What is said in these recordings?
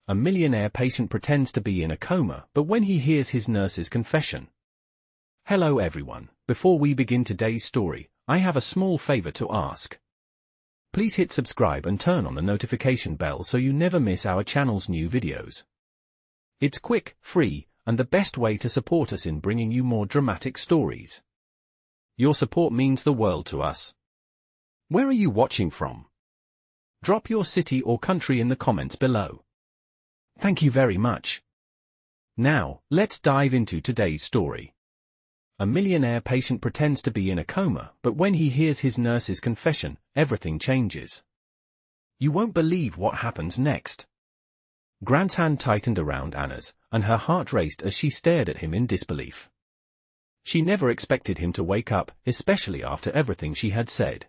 A millionaire patient pretends to be in a coma, but when he hears his nurse's confession. Hello everyone, before we begin today's story, I have a small favor to ask. Please hit subscribe and turn on the notification bell so you never miss our channel's new videos. It's quick, free, and the best way to support us in bringing you more dramatic stories. Your support means the world to us. Where are you watching from? Drop your city or country in the comments below. Thank you very much. Now, let's dive into today's story. A millionaire patient pretends to be in a coma, but when he hears his nurse's confession, everything changes. You won't believe what happens next. Grant's hand tightened around Anna's, and her heart raced as she stared at him in disbelief. She never expected him to wake up, especially after everything she had said.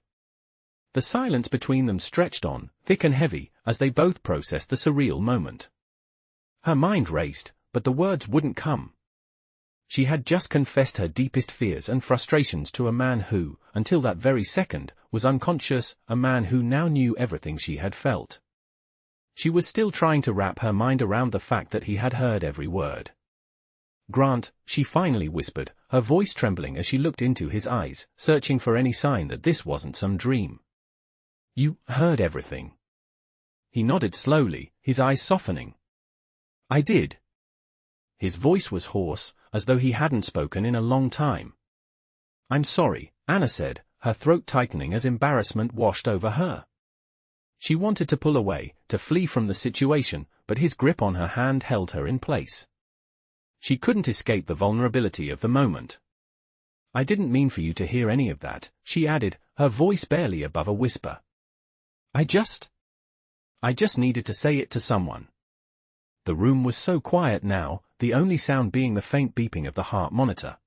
The silence between them stretched on, thick and heavy, as they both processed the surreal moment. Her mind raced, but the words wouldn't come. She had just confessed her deepest fears and frustrations to a man who, until that very second, was unconscious, a man who now knew everything she had felt. She was still trying to wrap her mind around the fact that he had heard every word. "Grant," she finally whispered, her voice trembling as she looked into his eyes, searching for any sign that this wasn't some dream. "You heard everything?" He nodded slowly, his eyes softening. "I did." His voice was hoarse, as though he hadn't spoken in a long time. "I'm sorry," Anna said, her throat tightening as embarrassment washed over her. She wanted to pull away, to flee from the situation, but his grip on her hand held her in place. She couldn't escape the vulnerability of the moment. "I didn't mean for you to hear any of that," she added, her voice barely above a whisper. I just needed to say it to someone." The room was so quiet now, the only sound being the faint beeping of the heart monitor.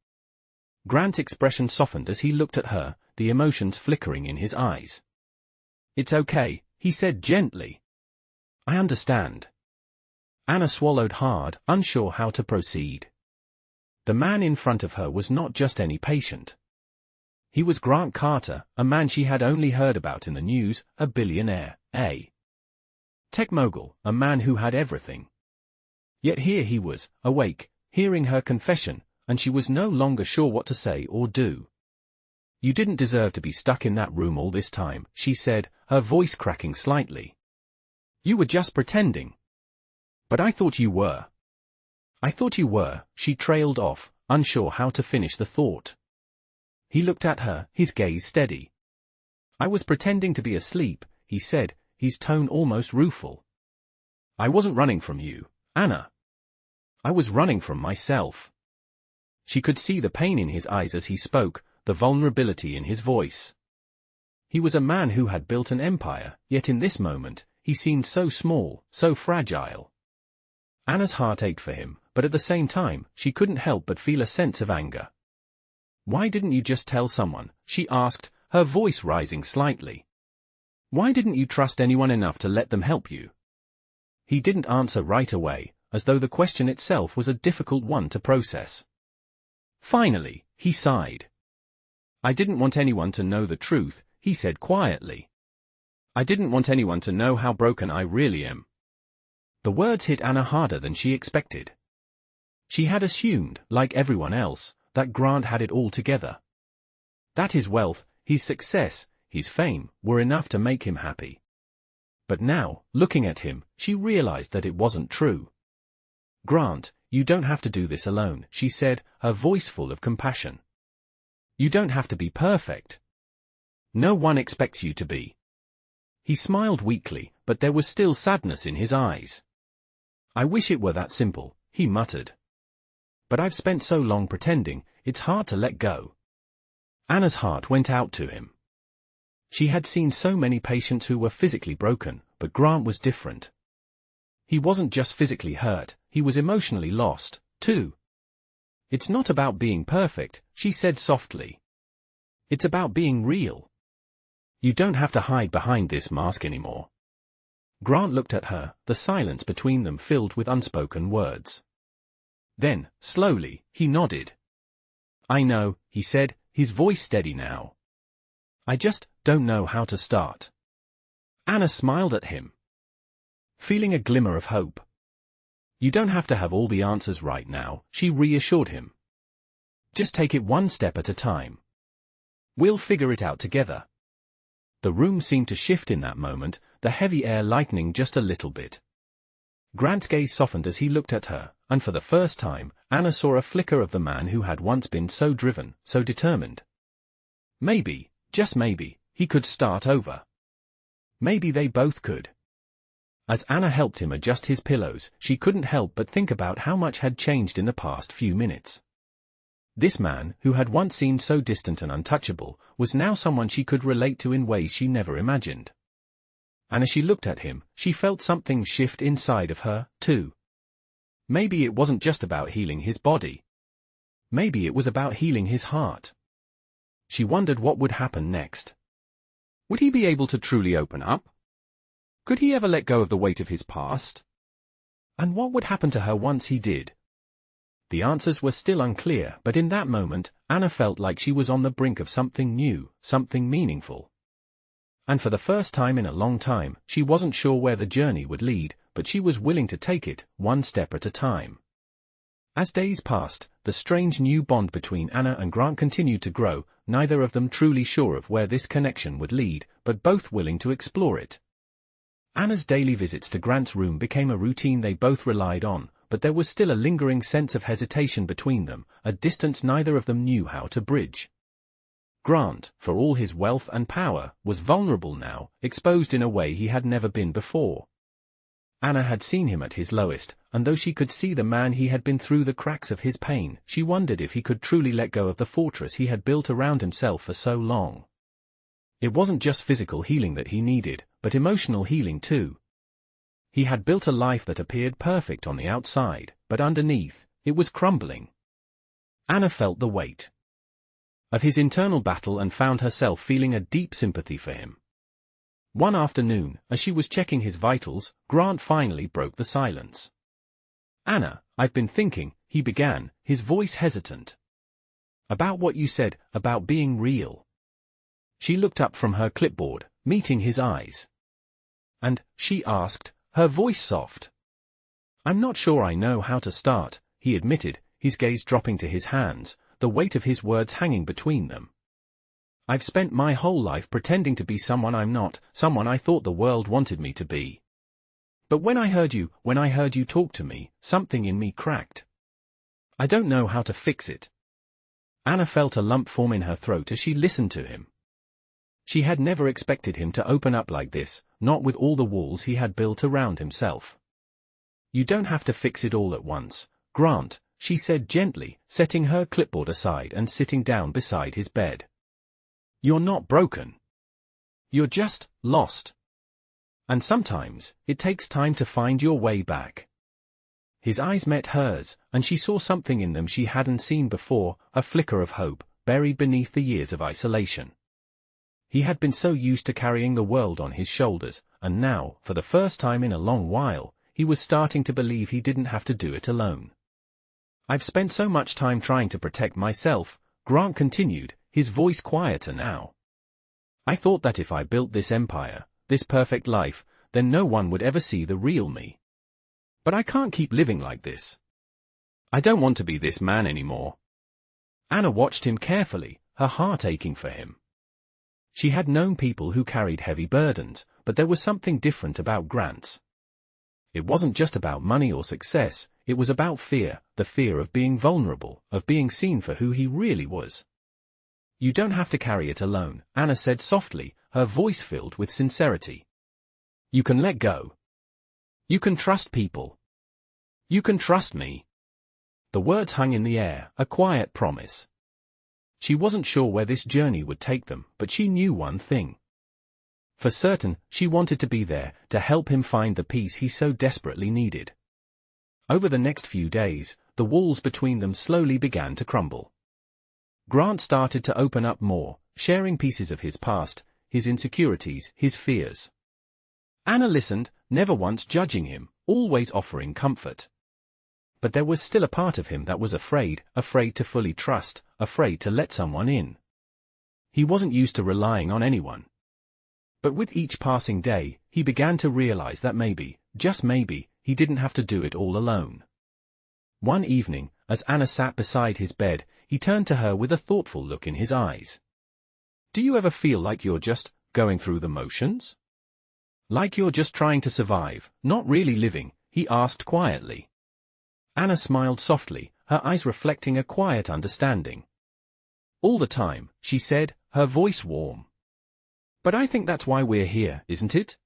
Grant's expression softened as he looked at her, the emotions flickering in his eyes. "It's okay," he said gently. "I understand." Anna swallowed hard, unsure how to proceed. The man in front of her was not just any patient. He was Grant Carter, a man she had only heard about in the news, a billionaire, a tech mogul, a man who had everything. Yet here he was, awake, hearing her confession, and she was no longer sure what to say or do. "You didn't deserve to be stuck in that room all this time," she said, her voice cracking slightly. "You were just pretending." "But I thought you were." "I thought you were," she trailed off, unsure how to finish the thought. He looked at her, his gaze steady. "I was pretending to be asleep," he said, his tone almost rueful. "I wasn't running from you, Anna. I was running from myself." She could see the pain in his eyes as he spoke, the vulnerability in his voice. He was a man who had built an empire, yet in this moment, he seemed so small, so fragile. Anna's heart ached for him, but at the same time, she couldn't help but feel a sense of anger. "Why didn't you just tell someone?" she asked, her voice rising slightly. "Why didn't you trust anyone enough to let them help you?" He didn't answer right away, as though the question itself was a difficult one to process. Finally, he sighed. "I didn't want anyone to know the truth," he said quietly. "I didn't want anyone to know how broken I really am." The words hit Anna harder than she expected. She had assumed, like everyone else, that Grant had it all together. That his wealth, his success, his fame, were enough to make him happy. But now, looking at him, she realized that it wasn't true. "Grant, you don't have to do this alone," she said, her voice full of compassion. "You don't have to be perfect. No one expects you to be." He smiled weakly, but there was still sadness in his eyes. "I wish it were that simple," he muttered. "But I've spent so long pretending, it's hard to let go." Anna's heart went out to him. She had seen so many patients who were physically broken, but Grant was different. He wasn't just physically hurt, he was emotionally lost, too. "It's not about being perfect," she said softly. "It's about being real. You don't have to hide behind this mask anymore." Grant looked at her, the silence between them filled with unspoken words. Then, slowly, he nodded. "I know," he said, his voice steady now. "I just don't know how to start." Anna smiled at him. Feeling a glimmer of hope, You don't have to have all the answers right now, she reassured him. Just take it one step at a time. We'll figure it out together. The room seemed to shift in that moment, the heavy air lightening just a little bit. Grant's gaze softened as he looked at her, and for the first time, Anna saw a flicker of the man who had once been so driven, so determined. Maybe, just maybe, he could start over. Maybe they both could. As Anna helped him adjust his pillows, she couldn't help but think about how much had changed in the past few minutes. This man, who had once seemed so distant and untouchable, was now someone she could relate to in ways she never imagined. And as she looked at him, she felt something shift inside of her, too. Maybe it wasn't just about healing his body. Maybe it was about healing his heart. She wondered what would happen next. Would he be able to truly open up? Could he ever let go of the weight of his past? And what would happen to her once he did? The answers were still unclear, but in that moment, Anna felt like she was on the brink of something new, something meaningful. And for the first time in a long time, she wasn't sure where the journey would lead, but she was willing to take it, one step at a time. As days passed, the strange new bond between Anna and Grant continued to grow, neither of them truly sure of where this connection would lead, but both willing to explore it. Anna's daily visits to Grant's room became a routine they both relied on, but there was still a lingering sense of hesitation between them, a distance neither of them knew how to bridge. Grant, for all his wealth and power, was vulnerable now, exposed in a way he had never been before. Anna had seen him at his lowest, and though she could see the man he had been through the cracks of his pain, she wondered if he could truly let go of the fortress he had built around himself for so long. It wasn't just physical healing that he needed, but emotional healing too. He had built a life that appeared perfect on the outside, but underneath, it was crumbling. Anna felt the weight of his internal battle and found herself feeling a deep sympathy for him. One afternoon, as she was checking his vitals, Grant finally broke the silence. "Anna, I've been thinking," he began, his voice hesitant. "About what you said, about being real." She looked up from her clipboard, meeting his eyes. "And," she asked, her voice soft. "I'm not sure I know how to start," he admitted, his gaze dropping to his hands, the weight of his words hanging between them. "I've spent my whole life pretending to be someone I'm not, someone I thought the world wanted me to be. But when I heard you talk to me, something in me cracked. I don't know how to fix it." Anna felt a lump form in her throat as she listened to him. She had never expected him to open up like this, not with all the walls he had built around himself. "You don't have to fix it all at once, Grant," she said gently, setting her clipboard aside and sitting down beside his bed. "You're not broken. You're just lost. And sometimes, it takes time to find your way back." His eyes met hers, and she saw something in them she hadn't seen before, a flicker of hope, buried beneath the years of isolation. He had been so used to carrying the world on his shoulders, and now, for the first time in a long while, he was starting to believe he didn't have to do it alone. "I've spent so much time trying to protect myself," Grant continued, his voice quieter now. "I thought that if I built this empire, this perfect life, then no one would ever see the real me. But I can't keep living like this. I don't want to be this man anymore." Anna watched him carefully, her heart aching for him. She had known people who carried heavy burdens, but there was something different about Grant's. It wasn't just about money or success, it was about fear, the fear of being vulnerable, of being seen for who he really was. "You don't have to carry it alone," Anna said softly, her voice filled with sincerity. "You can let go. You can trust people. You can trust me." The words hung in the air, a quiet promise. She wasn't sure where this journey would take them, but she knew one thing. For certain, she wanted to be there, to help him find the peace he so desperately needed. Over the next few days, the walls between them slowly began to crumble. Grant started to open up more, sharing pieces of his past, his insecurities, his fears. Anna listened, never once judging him, always offering comfort. But there was still a part of him that was afraid to fully trust, afraid to let someone in. He wasn't used to relying on anyone. But with each passing day, he began to realize that maybe, just maybe, he didn't have to do it all alone. One evening, as Anna sat beside his bed, he turned to her with a thoughtful look in his eyes. "Do you ever feel like you're just going through the motions? Like you're just trying to survive, not really living?" he asked quietly. Anna smiled softly, her eyes reflecting a quiet understanding. "All the time," she said, her voice warm. "But I think that's why we're here, isn't it?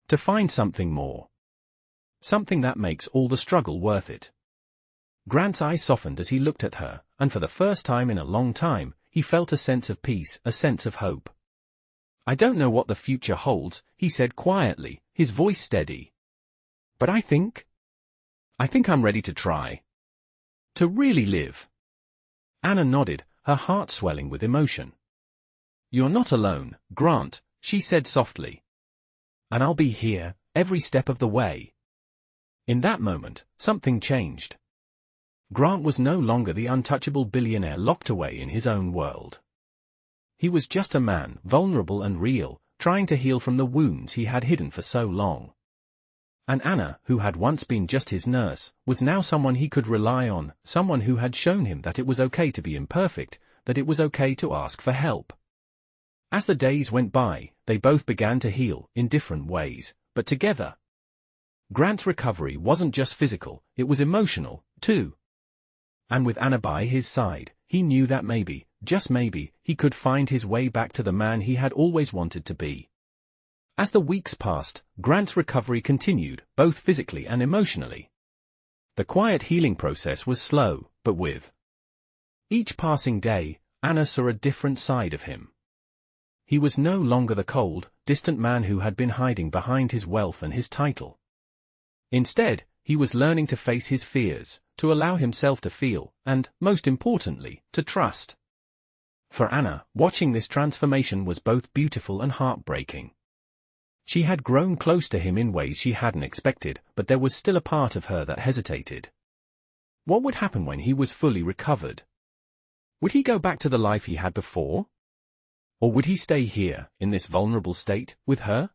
To find something more. Something that makes all the struggle worth it." Grant's eyes softened as he looked at her, and for the first time in a long time, he felt a sense of peace, a sense of hope. "I don't know what the future holds," he said quietly, his voice steady. "But I think I'm ready to try. To really live." Anna nodded, her heart swelling with emotion. "You're not alone, Grant," she said softly. "And I'll be here, every step of the way." In that moment, something changed. Grant was no longer the untouchable billionaire locked away in his own world. He was just a man, vulnerable and real, trying to heal from the wounds he had hidden for so long. And Anna, who had once been just his nurse, was now someone he could rely on, someone who had shown him that it was okay to be imperfect, that it was okay to ask for help. As the days went by, they both began to heal, in different ways, but together. Grant's recovery wasn't just physical, it was emotional, too. And with Anna by his side, he knew that maybe, just maybe, he could find his way back to the man he had always wanted to be. As the weeks passed, Grant's recovery continued, both physically and emotionally. The quiet healing process was slow, but with each passing day, Anna saw a different side of him. He was no longer the cold, distant man who had been hiding behind his wealth and his title. Instead, he was learning to face his fears, to allow himself to feel, and, most importantly, to trust. For Anna, watching this transformation was both beautiful and heartbreaking. She had grown close to him in ways she hadn't expected, but there was still a part of her that hesitated. What would happen when he was fully recovered? Would he go back to the life he had before? Or would he stay here, in this vulnerable state, with her?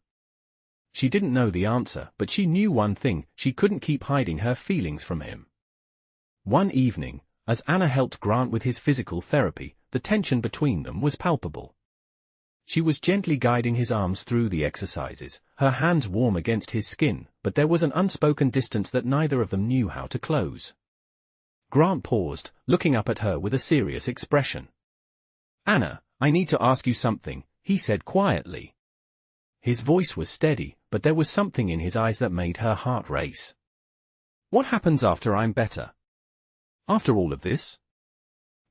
She didn't know the answer, but she knew one thing: she couldn't keep hiding her feelings from him. One evening, as Anna helped Grant with his physical therapy, the tension between them was palpable. She was gently guiding his arms through the exercises, her hands warm against his skin, but there was an unspoken distance that neither of them knew how to close. Grant paused, looking up at her with a serious expression. "Anna, I need to ask you something," he said quietly. His voice was steady, but there was something in his eyes that made her heart race. "What happens after I'm better? After all of this?"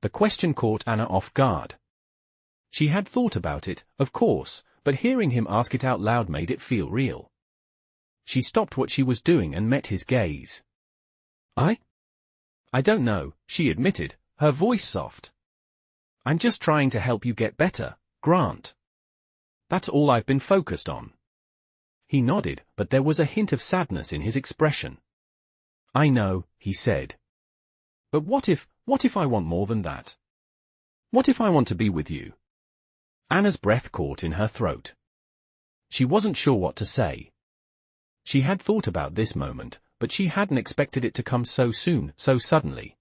The question caught Anna off guard. She had thought about it, of course, but hearing him ask it out loud made it feel real. She stopped what she was doing and met his gaze. I don't know," she admitted, her voice soft. "I'm just trying to help you get better, Grant. That's all I've been focused on." He nodded, but there was a hint of sadness in his expression. "I know," he said. "But what if I want more than that? What if I want to be with you?" Anna's breath caught in her throat. She wasn't sure what to say. She had thought about this moment, but she hadn't expected it to come so soon, so suddenly.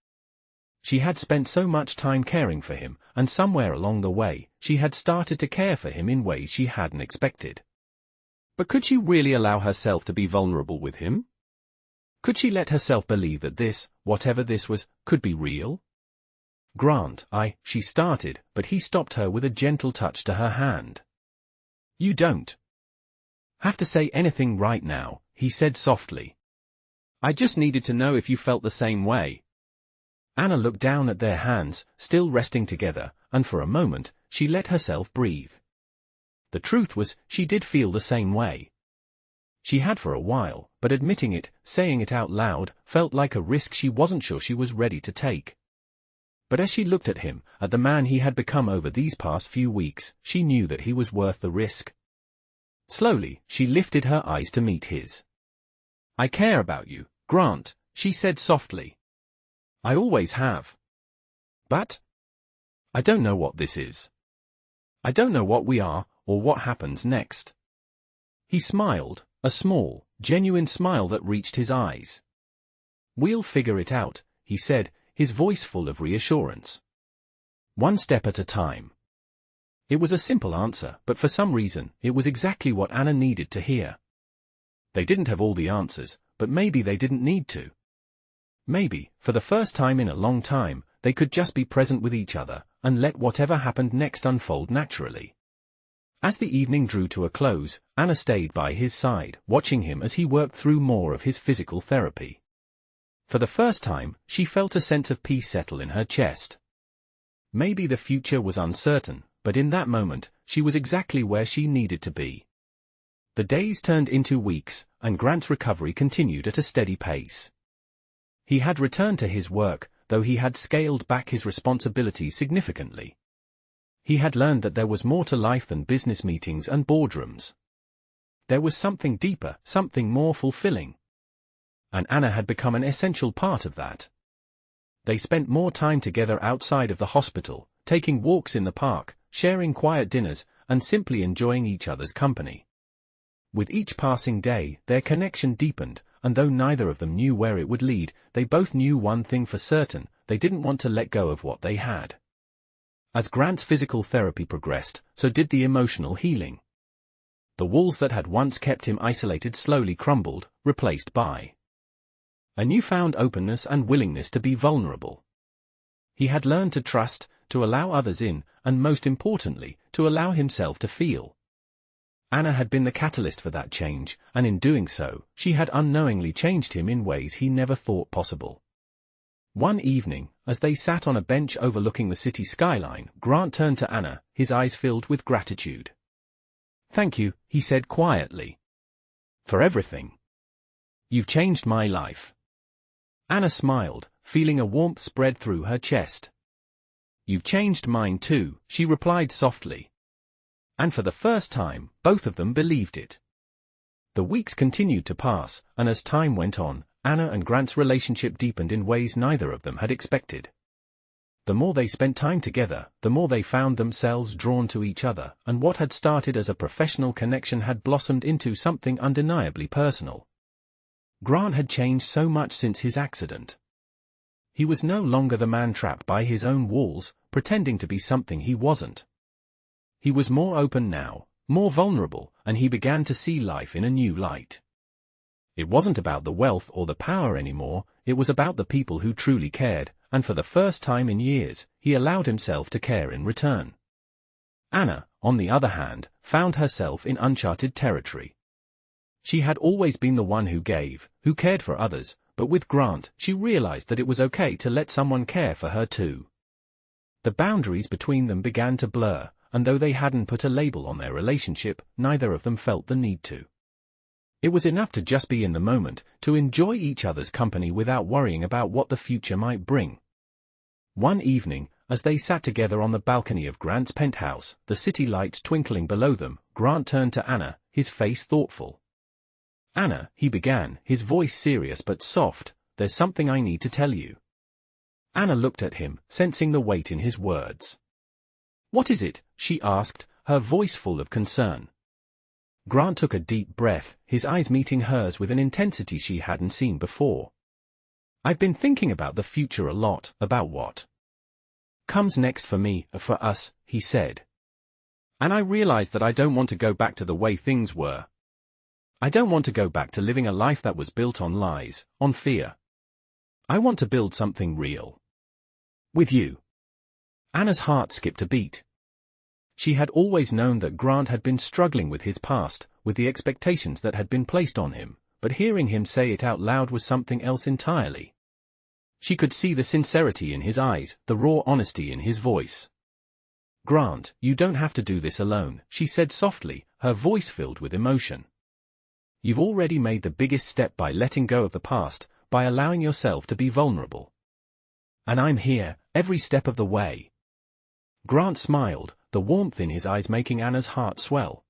She had spent so much time caring for him, and somewhere along the way, she had started to care for him in ways she hadn't expected. But could she really allow herself to be vulnerable with him? Could she let herself believe that this, whatever this was, could be real? "Grant, she started, but he stopped her with a gentle touch to her hand. "You don't have to say anything right now," he said softly. "I just needed to know if you felt the same way." Anna looked down at their hands, still resting together, and for a moment, she let herself breathe. The truth was, she did feel the same way. She had for a while, but admitting it, saying it out loud, felt like a risk she wasn't sure she was ready to take. But as she looked at him, at the man he had become over these past few weeks, she knew that he was worth the risk. Slowly, she lifted her eyes to meet his. "I care about you, Grant," she said softly. "I always have. But I don't know what this is. I don't know what we are, or what happens next." He smiled, a small, genuine smile that reached his eyes. "We'll figure it out," he said, his voice full of reassurance. "One step at a time." It was a simple answer, but for some reason, it was exactly what Anna needed to hear. They didn't have all the answers, but maybe they didn't need to. Maybe, for the first time in a long time, they could just be present with each other, and let whatever happened next unfold naturally. As the evening drew to a close, Anna stayed by his side, watching him as he worked through more of his physical therapy. For the first time, she felt a sense of peace settle in her chest. Maybe the future was uncertain, but in that moment, she was exactly where she needed to be. The days turned into weeks, and Grant's recovery continued at a steady pace. He had returned to his work, though he had scaled back his responsibilities significantly. He had learned that there was more to life than business meetings and boardrooms. There was something deeper, something more fulfilling. And Anna had become an essential part of that. They spent more time together outside of the hospital, taking walks in the park, sharing quiet dinners, and simply enjoying each other's company. With each passing day, their connection deepened, and though neither of them knew where it would lead, they both knew one thing for certain: they didn't want to let go of what they had. As Grant's physical therapy progressed, so did the emotional healing. The walls that had once kept him isolated slowly crumbled, replaced by a newfound openness and willingness to be vulnerable. He had learned to trust, to allow others in, and most importantly, to allow himself to feel. Anna had been the catalyst for that change, and in doing so, she had unknowingly changed him in ways he never thought possible. One evening, as they sat on a bench overlooking the city skyline, Grant turned to Anna, his eyes filled with gratitude. "Thank you," he said quietly. "For everything. You've changed my life." Anna smiled, feeling a warmth spread through her chest. "You've changed mine too," she replied softly. And for the first time, both of them believed it. The weeks continued to pass, and as time went on, Anna and Grant's relationship deepened in ways neither of them had expected. The more they spent time together, the more they found themselves drawn to each other, and what had started as a professional connection had blossomed into something undeniably personal. Grant had changed so much since his accident. He was no longer the man trapped by his own walls, pretending to be something he wasn't. He was more open now, more vulnerable, and he began to see life in a new light. It wasn't about the wealth or the power anymore, it was about the people who truly cared, and for the first time in years, he allowed himself to care in return. Anna, on the other hand, found herself in uncharted territory. She had always been the one who gave, who cared for others, but with Grant, she realized that it was okay to let someone care for her too. The boundaries between them began to blur, and though they hadn't put a label on their relationship, neither of them felt the need to. It was enough to just be in the moment, to enjoy each other's company without worrying about what the future might bring. One evening, as they sat together on the balcony of Grant's penthouse, the city lights twinkling below them, Grant turned to Anna, his face thoughtful. "Anna," he began, his voice serious but soft, "there's something I need to tell you." Anna looked at him, sensing the weight in his words. "What is it?" she asked, her voice full of concern. Grant took a deep breath, his eyes meeting hers with an intensity she hadn't seen before. "I've been thinking about the future a lot, about what comes next for me, for us," he said. "And I realized that I don't want to go back to the way things were. I don't want to go back to living a life that was built on lies, on fear. I want to build something real. With you." Anna's heart skipped a beat. She had always known that Grant had been struggling with his past, with the expectations that had been placed on him, but hearing him say it out loud was something else entirely. She could see the sincerity in his eyes, the raw honesty in his voice. "Grant, you don't have to do this alone," she said softly, her voice filled with emotion. "You've already made the biggest step by letting go of the past, by allowing yourself to be vulnerable. And I'm here, every step of the way." Grant smiled, the warmth in his eyes making Anna's heart swell.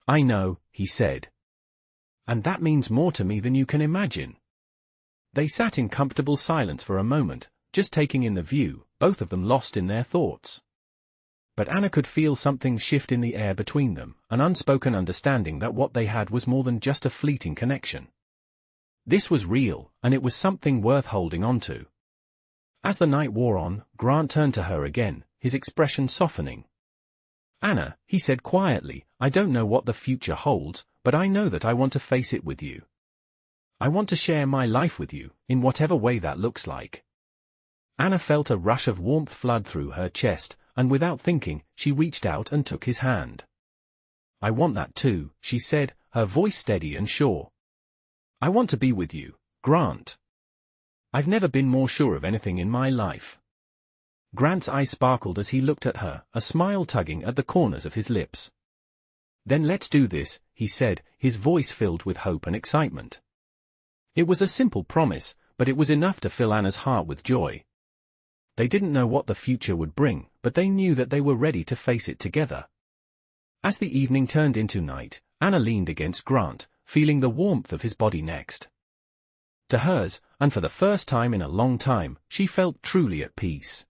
"I know," he said. "And that means more to me than you can imagine." They sat in comfortable silence for a moment, just taking in the view, both of them lost in their thoughts. But Anna could feel something shift in the air between them, an unspoken understanding that what they had was more than just a fleeting connection. This was real, and it was something worth holding on to. As the night wore on, Grant turned to her again, his expression softening. "Anna," he said quietly, "I don't know what the future holds, but I know that I want to face it with you. I want to share my life with you, in whatever way that looks like." Anna felt a rush of warmth flood through her chest, and without thinking, she reached out and took his hand. "I want that too," she said, her voice steady and sure. "I want to be with you, Grant. I've never been more sure of anything in my life." Grant's eyes sparkled as he looked at her, a smile tugging at the corners of his lips. "Then let's do this," he said, his voice filled with hope and excitement. It was a simple promise, but it was enough to fill Anna's heart with joy. They didn't know what the future would bring, but they knew that they were ready to face it together. As the evening turned into night, Anna leaned against Grant, feeling the warmth of his body next to hers, and for the first time in a long time, she felt truly at peace.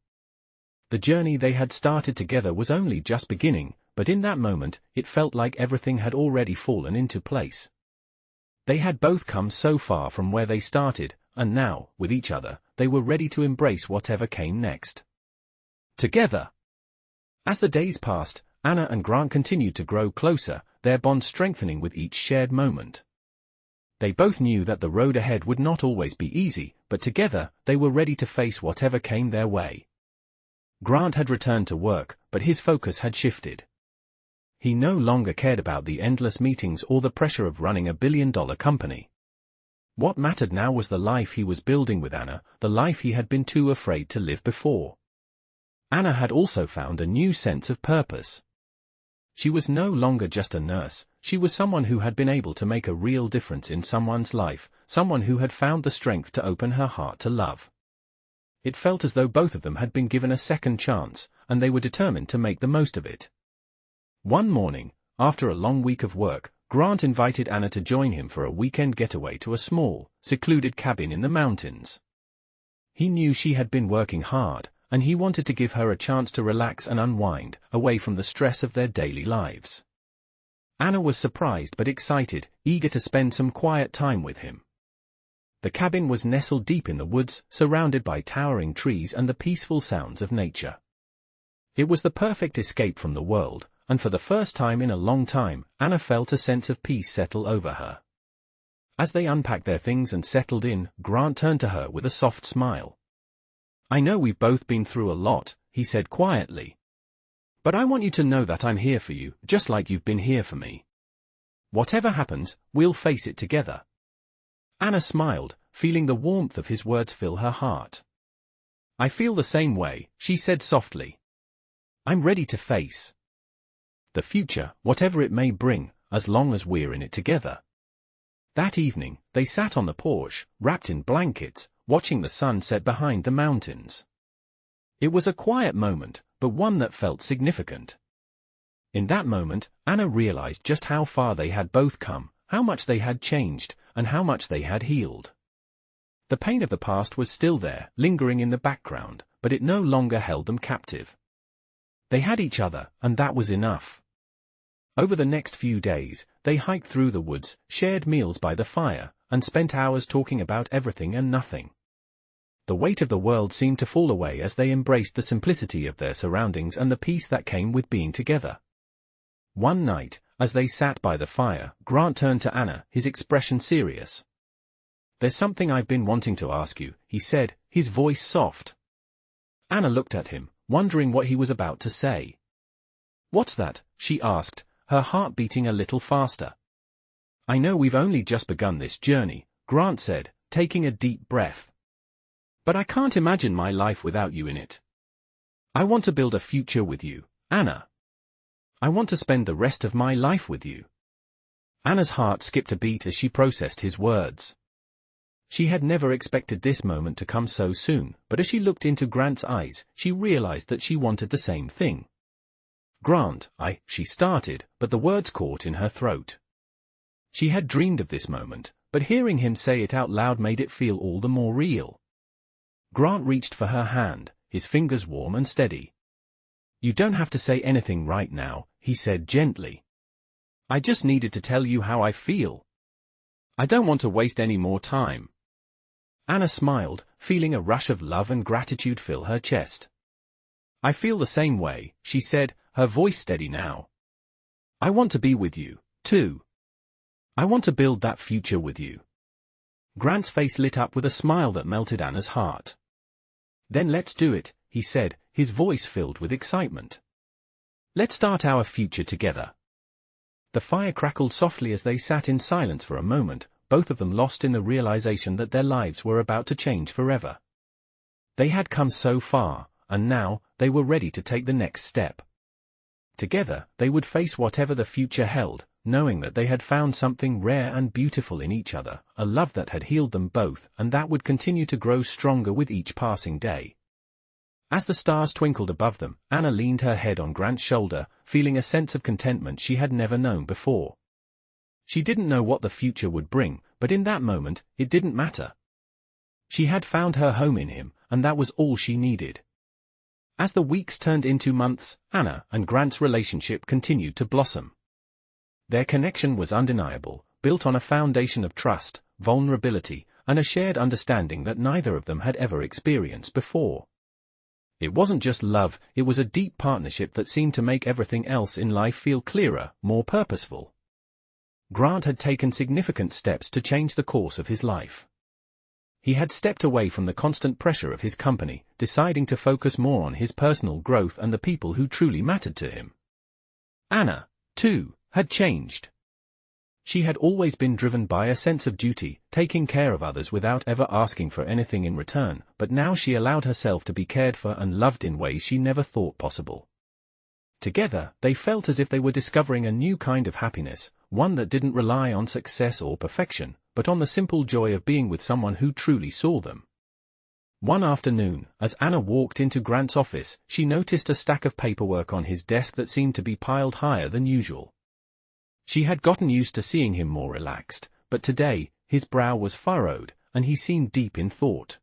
The journey they had started together was only just beginning, but in that moment, it felt like everything had already fallen into place. They had both come so far from where they started, and now, with each other, they were ready to embrace whatever came next. Together. As the days passed, Anna and Grant continued to grow closer, their bond strengthening with each shared moment. They both knew that the road ahead would not always be easy, but together, they were ready to face whatever came their way. Grant had returned to work, but his focus had shifted. He no longer cared about the endless meetings or the pressure of running a billion-dollar company. What mattered now was the life he was building with Anna, the life he had been too afraid to live before. Anna had also found a new sense of purpose. She was no longer just a nurse, she was someone who had been able to make a real difference in someone's life, someone who had found the strength to open her heart to love. It felt as though both of them had been given a second chance, and they were determined to make the most of it. One morning, after a long week of work, Grant invited Anna to join him for a weekend getaway to a small, secluded cabin in the mountains. He knew she had been working hard, and he wanted to give her a chance to relax and unwind, away from the stress of their daily lives. Anna was surprised but excited, eager to spend some quiet time with him. The cabin was nestled deep in the woods, surrounded by towering trees and the peaceful sounds of nature. It was the perfect escape from the world, and for the first time in a long time, Anna felt a sense of peace settle over her. As they unpacked their things and settled in, Grant turned to her with a soft smile. "I know we've both been through a lot," he said quietly. "But I want you to know that I'm here for you, just like you've been here for me. Whatever happens, we'll face it together." Anna smiled, feeling the warmth of his words fill her heart. "I feel the same way," she said softly. "I'm ready to face the future, whatever it may bring, as long as we're in it together." That evening, they sat on the porch, wrapped in blankets, watching the sun set behind the mountains. It was a quiet moment, but one that felt significant. In that moment, Anna realized just how far they had both come, how much they had changed, and how much they had healed. The pain of the past was still there, lingering in the background, but it no longer held them captive. They had each other, and that was enough. Over the next few days, they hiked through the woods, shared meals by the fire, and spent hours talking about everything and nothing. The weight of the world seemed to fall away as they embraced the simplicity of their surroundings and the peace that came with being together. One night, as they sat by the fire, Grant turned to Anna, his expression serious. "There's something I've been wanting to ask you," he said, his voice soft. Anna looked at him, wondering what he was about to say. "What's that?" she asked, her heart beating a little faster. "I know we've only just begun this journey," Grant said, taking a deep breath. "But I can't imagine my life without you in it. I want to build a future with you, Anna. I want to spend the rest of my life with you." Anna's heart skipped a beat as she processed his words. She had never expected this moment to come so soon, but as she looked into Grant's eyes, she realized that she wanted the same thing. "Grant, she started, but the words caught in her throat. She had dreamed of this moment, but hearing him say it out loud made it feel all the more real. Grant reached for her hand, his fingers warm and steady. You don't have to say anything right now, he said gently. I just needed to tell you how I feel. I don't want to waste any more time. Anna smiled, feeling a rush of love and gratitude fill her chest. I feel the same way, she said, her voice steady now. I want to be with you, too. I want to build that future with you. Grant's face lit up with a smile that melted Anna's heart. Then let's do it, he said, his voice filled with excitement. Let's start our future together. The fire crackled softly as they sat in silence for a moment, both of them lost in the realization that their lives were about to change forever. They had come so far, and now, they were ready to take the next step. Together, they would face whatever the future held, knowing that they had found something rare and beautiful in each other, a love that had healed them both and that would continue to grow stronger with each passing day. As the stars twinkled above them, Anna leaned her head on Grant's shoulder, feeling a sense of contentment she had never known before. She didn't know what the future would bring, but in that moment, it didn't matter. She had found her home in him, and that was all she needed. As the weeks turned into months, Anna and Grant's relationship continued to blossom. Their connection was undeniable, built on a foundation of trust, vulnerability, and a shared understanding that neither of them had ever experienced before. It wasn't just love, it was a deep partnership that seemed to make everything else in life feel clearer, more purposeful. Grant had taken significant steps to change the course of his life. He had stepped away from the constant pressure of his company, deciding to focus more on his personal growth and the people who truly mattered to him. Anna, too, had changed. She had always been driven by a sense of duty, taking care of others without ever asking for anything in return, but now she allowed herself to be cared for and loved in ways she never thought possible. Together, they felt as if they were discovering a new kind of happiness, one that didn't rely on success or perfection, but on the simple joy of being with someone who truly saw them. One afternoon, as Anna walked into Grant's office, she noticed a stack of paperwork on his desk that seemed to be piled higher than usual. She had gotten used to seeing him more relaxed, but today, his brow was furrowed, and he seemed deep in thought.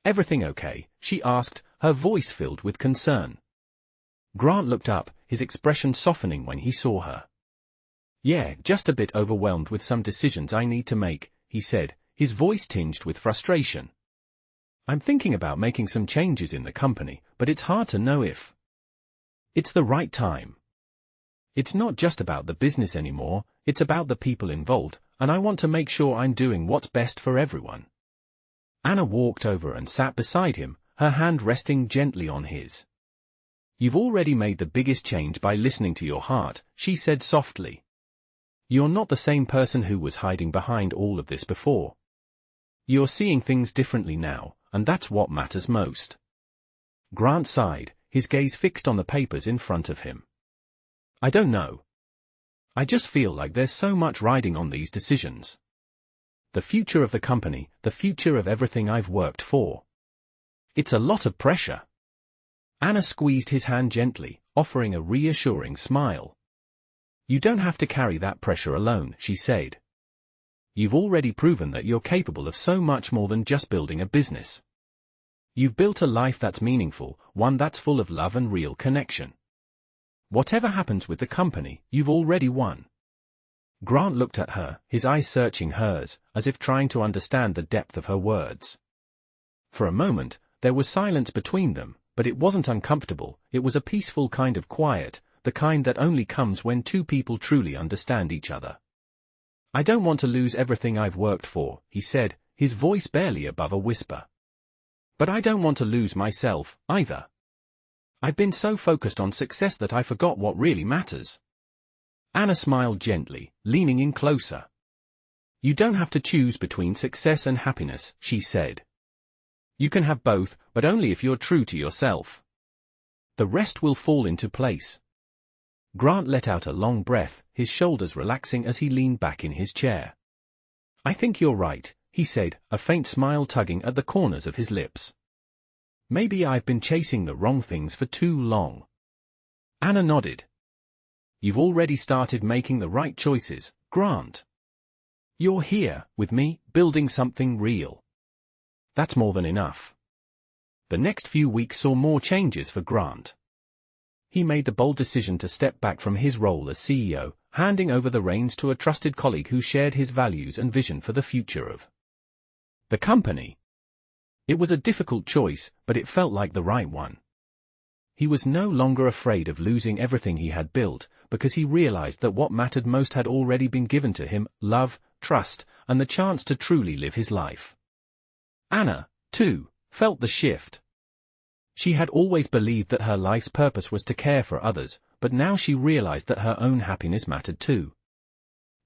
"Everything okay?" she asked, her voice filled with concern. Grant looked up, his expression softening when he saw her. "Yeah, just a bit overwhelmed with some decisions I need to make," he said, his voice tinged with frustration. "I'm thinking about making some changes in the company, but it's hard to know if it's the right time. It's not just about the business anymore, it's about the people involved, and I want to make sure I'm doing what's best for everyone." Anna walked over and sat beside him, her hand resting gently on his. "You've already made the biggest change by listening to your heart," she said softly. "You're not the same person who was hiding behind all of this before. You're seeing things differently now, and that's what matters most." Grant sighed, his gaze fixed on the papers in front of him. "I don't know. I just feel like there's so much riding on these decisions. The future of the company, the future of everything I've worked for. It's a lot of pressure." Anna squeezed his hand gently, offering a reassuring smile. "You don't have to carry that pressure alone," she said. "You've already proven that you're capable of so much more than just building a business. You've built a life that's meaningful, one that's full of love and real connection. Whatever happens with the company, you've already won." Grant looked at her, his eyes searching hers, as if trying to understand the depth of her words. For a moment, there was silence between them, but it wasn't uncomfortable, it was a peaceful kind of quiet, the kind that only comes when two people truly understand each other. "I don't want to lose everything I've worked for," he said, his voice barely above a whisper. "But I don't want to lose myself, either. I've been so focused on success that I forgot what really matters." Anna smiled gently, leaning in closer. "You don't have to choose between success and happiness," she said. "You can have both, but only if you're true to yourself. The rest will fall into place." Grant let out a long breath, his shoulders relaxing as he leaned back in his chair. "I think you're right," he said, a faint smile tugging at the corners of his lips. "Maybe I've been chasing the wrong things for too long." Anna nodded. "You've already started making the right choices, Grant. You're here, with me, building something real. That's more than enough." The next few weeks saw more changes for Grant. he made the bold decision to step back from his role as CEO, handing over the reins to a trusted colleague who shared his values and vision for the future of the company. It was a difficult choice, but it felt like the right one. He was no longer afraid of losing everything he had built, because he realized that what mattered most had already been given to him: love, trust, and the chance to truly live his life. Anna, too, felt the shift. She had always believed that her life's purpose was to care for others, but now she realized that her own happiness mattered too.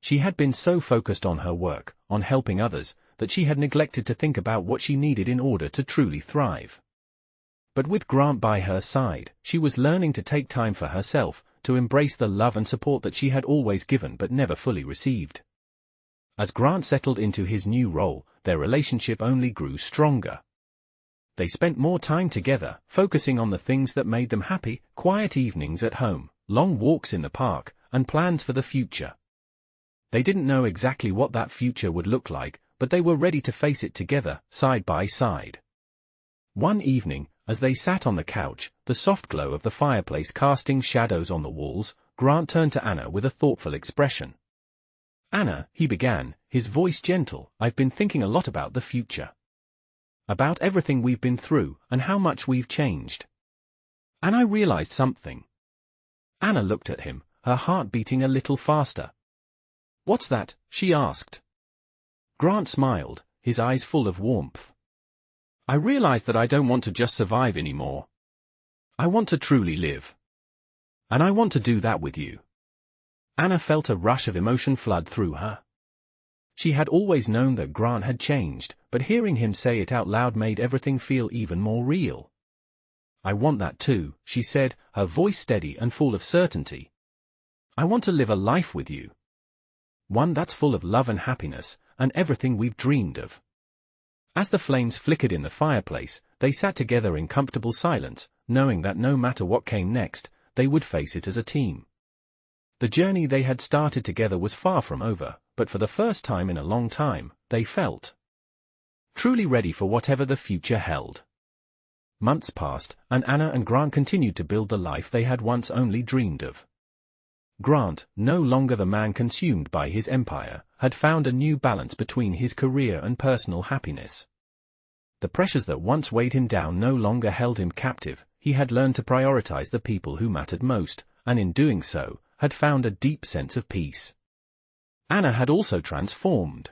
She had been so focused on her work, on helping others, that she had neglected to think about what she needed in order to truly thrive. But with Grant by her side, she was learning to take time for herself, to embrace the love and support that she had always given but never fully received. As Grant settled into his new role, their relationship only grew stronger. They spent more time together, focusing on the things that made them happy: quiet evenings at home, long walks in the park, and plans for the future. They didn't know exactly what that future would look like, but they were ready to face it together, side by side. One evening, as they sat on the couch, the soft glow of the fireplace casting shadows on the walls, Grant turned to Anna with a thoughtful expression. "Anna," he began, his voice gentle, "I've been thinking a lot about the future. About everything we've been through, and how much we've changed. And I realized something." Anna looked at him, her heart beating a little faster. "What's that?" she asked. Grant smiled, his eyes full of warmth. "I realized that I don't want to just survive anymore. I want to truly live. And I want to do that with you." Anna felt a rush of emotion flood through her. She had always known that Grant had changed, but hearing him say it out loud made everything feel even more real. "I want that too," she said, her voice steady and full of certainty. "I want to live a life with you. One that's full of love and happiness, and everything we've dreamed of." As the flames flickered in the fireplace, they sat together in comfortable silence, knowing that no matter what came next, they would face it as a team. The journey they had started together was far from over, but for the first time in a long time, they felt truly ready for whatever the future held. Months passed, and Anna and Grant continued to build the life they had once only dreamed of. Grant, no longer the man consumed by his empire, had found a new balance between his career and personal happiness. The pressures that once weighed him down no longer held him captive. He had learned to prioritize the people who mattered most, and in doing so, had found a deep sense of peace. Anna had also transformed.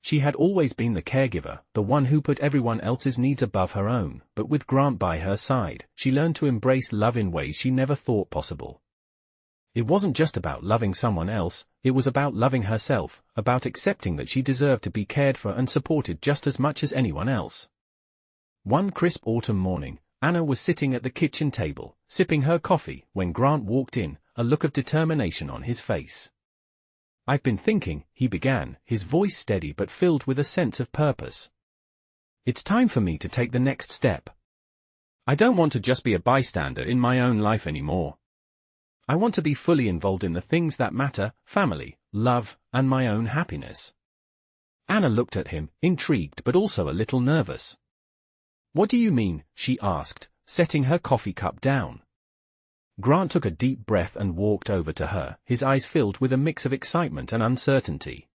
She had always been the caregiver, the one who put everyone else's needs above her own, but with Grant by her side, she learned to embrace love in ways she never thought possible. It wasn't just about loving someone else, it was about loving herself, about accepting that she deserved to be cared for and supported just as much as anyone else. One crisp autumn morning, Anna was sitting at the kitchen table, sipping her coffee, when Grant walked in, a look of determination on his face. "I've been thinking," he began, his voice steady but filled with a sense of purpose. "It's time for me to take the next step. I don't want to just be a bystander in my own life anymore. I want to be fully involved in the things that matter: family, love, and my own happiness." Anna looked at him, intrigued but also a little nervous. "What do you mean?" she asked, setting her coffee cup down. Grant took a deep breath and walked over to her, his eyes filled with a mix of excitement and uncertainty.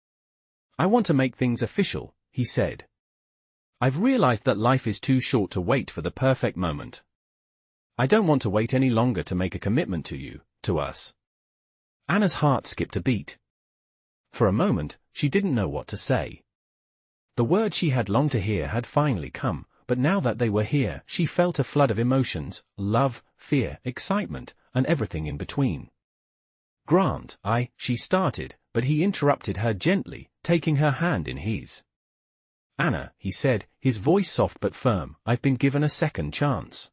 "I want to make things official," he said. "I've realized that life is too short to wait for the perfect moment. I don't want to wait any longer to make a commitment to you, to us." Anna's heart skipped a beat. For a moment, she didn't know what to say. The word she had longed to hear had finally come, but now that they were here, she felt a flood of emotions: love, fear, excitement, and everything in between. "Grant, she started, but he interrupted her gently, taking her hand in his. "Anna," he said, his voice soft but firm, "I've been given a second chance.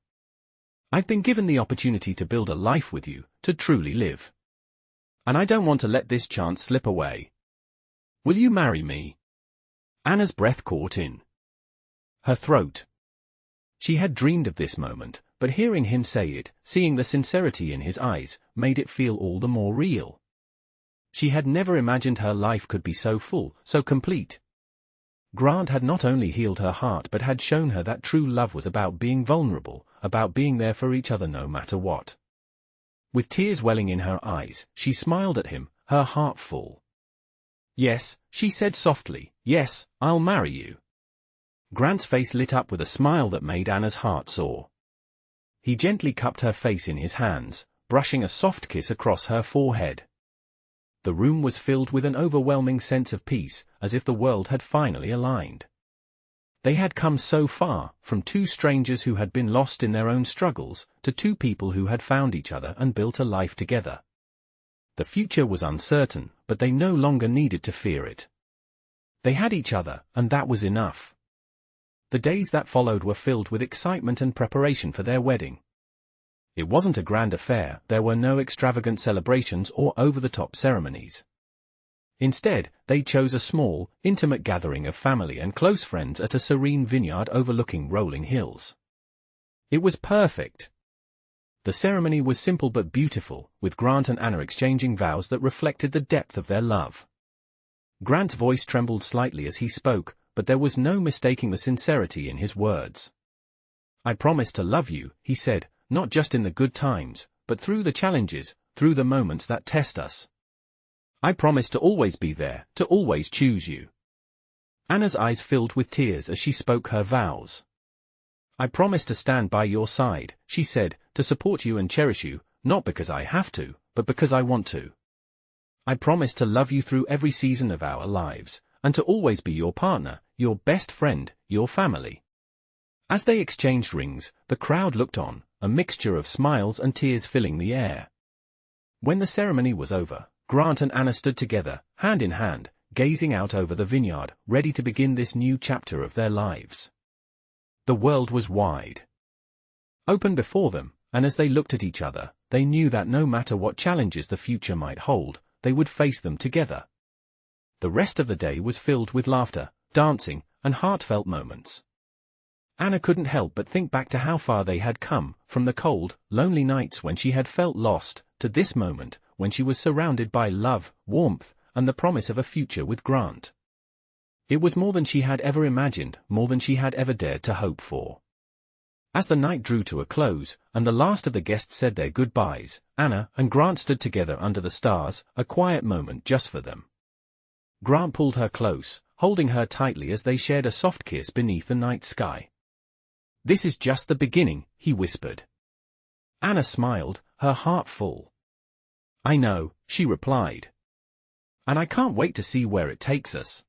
I've been given the opportunity to build a life with you, to truly live. And I don't want to let this chance slip away. Will you marry me?" Anna's breath caught in her throat. She had dreamed of this moment, but hearing him say it, seeing the sincerity in his eyes, made it feel all the more real. She had never imagined her life could be so full, so complete. Grant had not only healed her heart but had shown her that true love was about being vulnerable, about being there for each other no matter what. With tears welling in her eyes, she smiled at him, her heart full. "Yes," she said softly, "yes, I'll marry you." Grant's face lit up with a smile that made Anna's heart soar. He gently cupped her face in his hands, brushing a soft kiss across her forehead. The room was filled with an overwhelming sense of peace, as if the world had finally aligned. They had come so far, from two strangers who had been lost in their own struggles, to two people who had found each other and built a life together. The future was uncertain, but they no longer needed to fear it. They had each other, and that was enough. The days that followed were filled with excitement and preparation for their wedding. It wasn't a grand affair, there were no extravagant celebrations or over-the-top ceremonies. Instead, they chose a small, intimate gathering of family and close friends at a serene vineyard overlooking rolling hills. It was perfect. The ceremony was simple but beautiful, with Grant and Anna exchanging vows that reflected the depth of their love. Grant's voice trembled slightly as he spoke, but there was no mistaking the sincerity in his words. "I promise to love you," he said, "not just in the good times, but through the challenges, through the moments that test us. I promise to always be there, to always choose you." Anna's eyes filled with tears as she spoke her vows. "I promise to stand by your side," she said, "to support you and cherish you, not because I have to, but because I want to. I promise to love you through every season of our lives, and to always be your partner, your best friend, your family." As they exchanged rings, the crowd looked on, a mixture of smiles and tears filling the air. When the ceremony was over, Grant and Anna stood together, hand in hand, gazing out over the vineyard, ready to begin this new chapter of their lives. The world was wide open before them, and as they looked at each other, they knew that no matter what challenges the future might hold, they would face them together. The rest of the day was filled with laughter, dancing, and heartfelt moments. Anna couldn't help but think back to how far they had come, from the cold, lonely nights when she had felt lost, to this moment, when she was surrounded by love, warmth, and the promise of a future with Grant. It was more than she had ever imagined, more than she had ever dared to hope for. As the night drew to a close, and the last of the guests said their goodbyes, Anna and Grant stood together under the stars, a quiet moment just for them. Grant pulled her close, holding her tightly as they shared a soft kiss beneath the night sky. "This is just the beginning," he whispered. Anna smiled, her heart full. "I know," she replied. "And I can't wait to see where it takes us."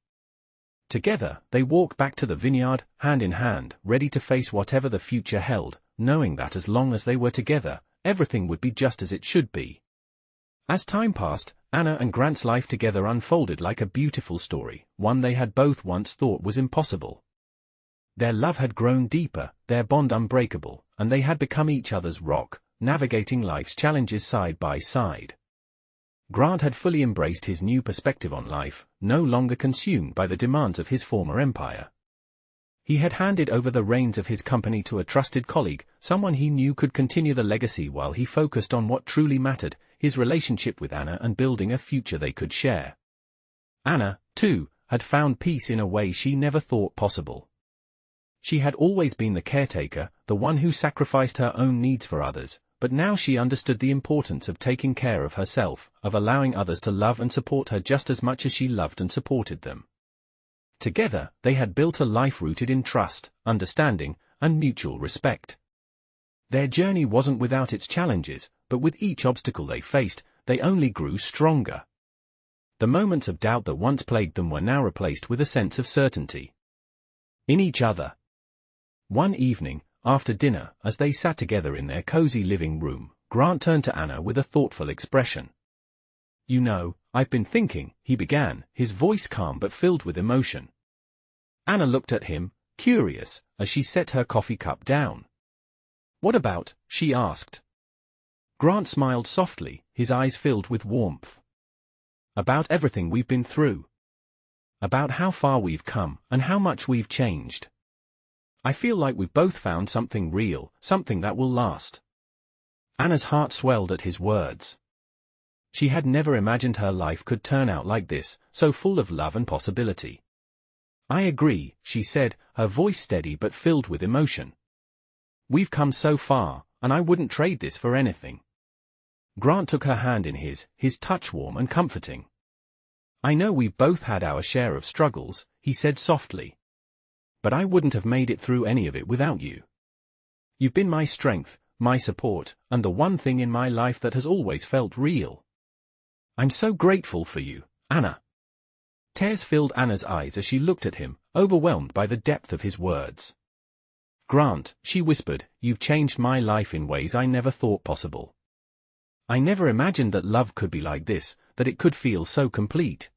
Together, they walked back to the vineyard, hand in hand, ready to face whatever the future held, knowing that as long as they were together, everything would be just as it should be. As time passed, Anna and Grant's life together unfolded like a beautiful story, one they had both once thought was impossible. Their love had grown deeper, their bond unbreakable, and they had become each other's rock, navigating life's challenges side by side. Grant had fully embraced his new perspective on life, no longer consumed by the demands of his former empire. He had handed over the reins of his company to a trusted colleague, someone he knew could continue the legacy while he focused on what truly mattered, his relationship with Anna and building a future they could share. Anna, too, had found peace in a way she never thought possible. She had always been the caretaker, the one who sacrificed her own needs for others, but now she understood the importance of taking care of herself, of allowing others to love and support her just as much as she loved and supported them. Together, they had built a life rooted in trust, understanding, and mutual respect. Their journey wasn't without its challenges, but with each obstacle they faced, they only grew stronger. The moments of doubt that once plagued them were now replaced with a sense of certainty in each other. One evening, after dinner, as they sat together in their cozy living room, Grant turned to Anna with a thoughtful expression. "You know, I've been thinking," he began, his voice calm but filled with emotion. Anna looked at him, curious, as she set her coffee cup down. "What about?" she asked. Grant smiled softly, his eyes filled with warmth. "About everything we've been through. About how far we've come, and how much we've changed. I feel like we've both found something real, something that will last." Anna's heart swelled at his words. She had never imagined her life could turn out like this, so full of love and possibility. "I agree," she said, her voice steady but filled with emotion. "We've come so far, and I wouldn't trade this for anything." Grant took her hand in his touch warm and comforting. "I know we've both had our share of struggles," he said softly. "But I wouldn't have made it through any of it without you. You've been my strength, my support, and the one thing in my life that has always felt real. I'm so grateful for you, Anna." Tears filled Anna's eyes as she looked at him, overwhelmed by the depth of his words. "Grant," she whispered, "you've changed my life in ways I never thought possible. I never imagined that love could be like this, that it could feel so complete."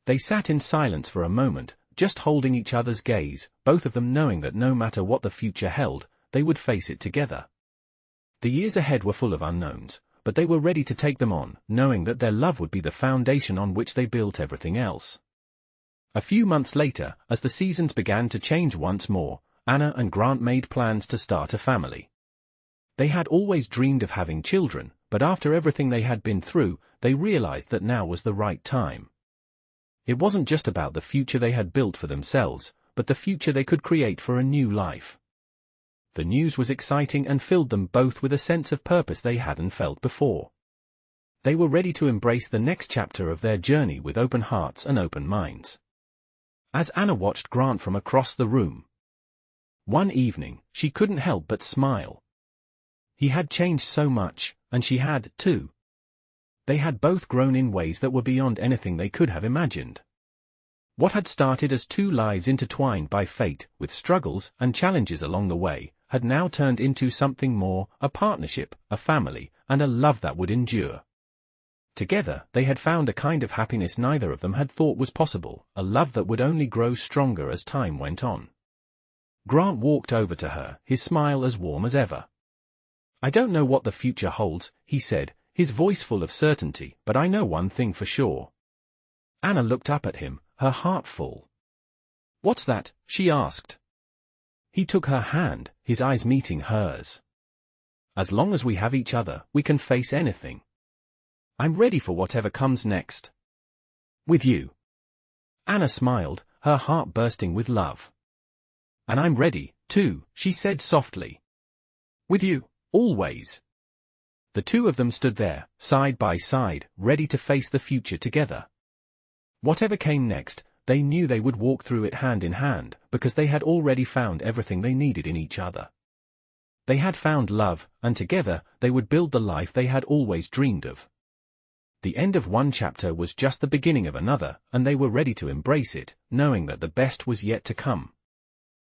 They sat in silence for a moment, just holding each other's gaze, both of them knowing that no matter what the future held, they would face it together. The years ahead were full of unknowns, but they were ready to take them on, knowing that their love would be the foundation on which they built everything else. A few months later, as the seasons began to change once more, Anna and Grant made plans to start a family. They had always dreamed of having children, but after everything they had been through, they realized that now was the right time. It wasn't just about the future they had built for themselves, but the future they could create for a new life. The news was exciting and filled them both with a sense of purpose they hadn't felt before. They were ready to embrace the next chapter of their journey with open hearts and open minds. As Anna watched Grant from across the room, one evening, she couldn't help but smile. He had changed so much, and she had, too. They had both grown in ways that were beyond anything they could have imagined. What had started as two lives intertwined by fate, with struggles and challenges along the way, had now turned into something more, a partnership, a family, and a love that would endure. Together, they had found a kind of happiness neither of them had thought was possible, a love that would only grow stronger as time went on. Grant walked over to her, his smile as warm as ever. "I don't know what the future holds," he said, his voice full of certainty, "but I know one thing for sure." Anna looked up at him, her heart full. "What's that?" she asked. He took her hand, his eyes meeting hers. "As long as we have each other, we can face anything. I'm ready for whatever comes next. With you." Anna smiled, her heart bursting with love. "And I'm ready, too," she said softly. "With you, always." The two of them stood there, side by side, ready to face the future together. Whatever came next, they knew they would walk through it hand in hand, because they had already found everything they needed in each other. They had found love, and together, they would build the life they had always dreamed of. The end of one chapter was just the beginning of another, and they were ready to embrace it, knowing that the best was yet to come.